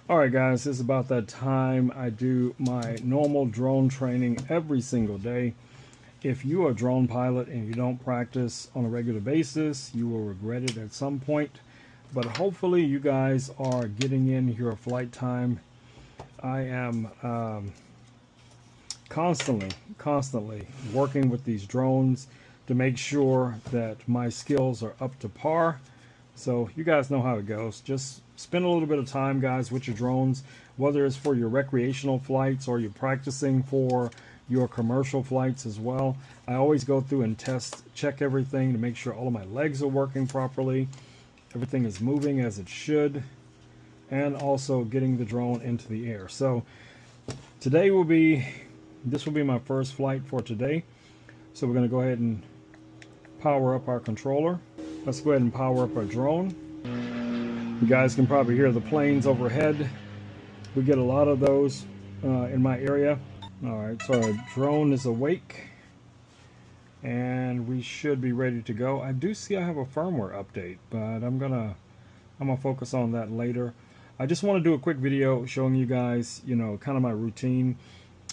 Alright guys, it's about that time. I do my normal drone training every single day. If you are a drone pilot and you don't practice on a regular basis, you will regret it at some point. But hopefully you guys are getting in your flight time. I am constantly working with these drones to make sure that my skills are up to par. So you guys know how it goes. Just spend a little bit of time, guys, with your drones, whether it's for your recreational flights or you're practicing for your commercial flights as well. I always go through and check everything to make sure all of my legs are working properly, everything is moving as it should, and also getting the drone into the air. So today this will be my first flight for today. So we're going to go ahead and power up our controller. Let's go ahead and power up our drone. You guys can probably hear the planes overhead. We get a lot of those in my area. Alright, so our drone is awake and we should be ready to go. I do see I have a firmware update, but I'm gonna focus on that later. I just want to do a quick video showing you guys, kind of my routine.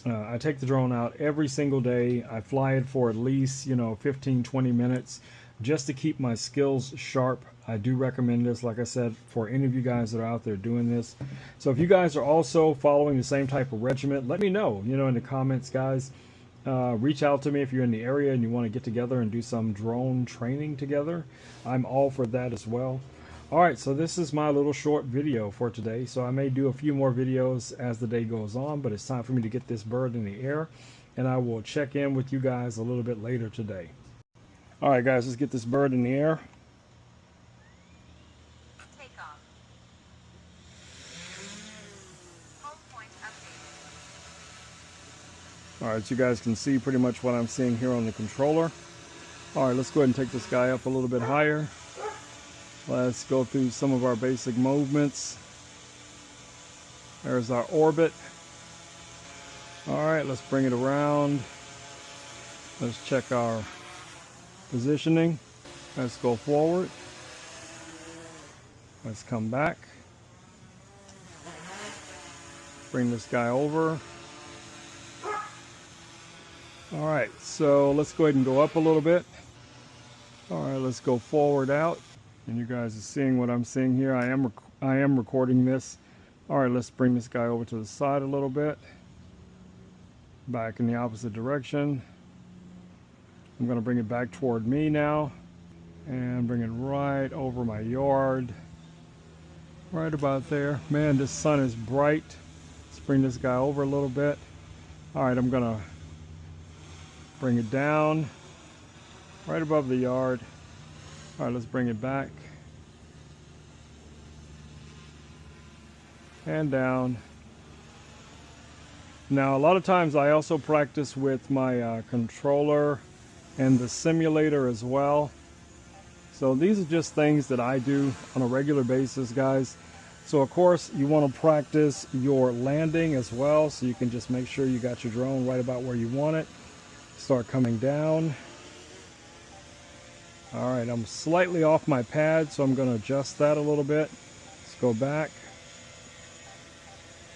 I take the drone out every single day. I fly it for at least 15-20 minutes just to keep my skills sharp. I do recommend this, like I said, for any of you guys that are out there doing this. So if you guys are also following the same type of regiment, let me know, in the comments, guys. Reach out to me if you're in the area and you want to get together and do some drone training together. I'm all for that as well. Alright, so this is my little short video for today. So I may do a few more videos as the day goes on, but it's time for me to get this bird in the air, and I will check in with you guys a little bit later today. Alright guys, let's get this bird in the air. Take off. Home point updated. Alright, so you guys can see pretty much what I'm seeing here on the controller. Alright, let's go ahead and take this guy up a little bit higher. Let's go through some of our basic movements. There's our orbit. Alright, let's bring it around. Let's check our positioning. Let's go forward. Let's come back. Bring this guy over. Alright, so let's go ahead and go up a little bit. Alright, let's go forward out. And you guys are seeing what I'm seeing here. I am recording this. Alright, let's bring this guy over to the side a little bit. Back in the opposite direction. I'm going to bring it back toward me now and bring it right over my yard, right about there. Man, this sun is bright. Let's bring this guy over a little bit. Alright, I'm going to bring it down right above the yard. Alright, let's bring it back and down. Now a lot of times I also practice with my controller and the simulator as well. So these are just things that I do on a regular basis, guys. So of course you want to practice your landing as well, so you can just make sure you got your drone right about where you want it. Start coming down. Alright, I'm slightly off my pad, so I'm going to adjust that a little bit. Let's go back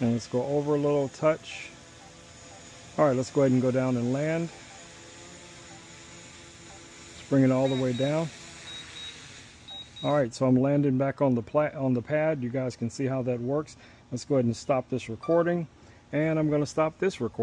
and let's go over a little touch. Alright, let's go ahead and go down and land. Bring it all the way down. Alright, so I'm landing back on the pad. You guys can see how that works. Let's go ahead and stop this recording, and I'm going to stop this recording.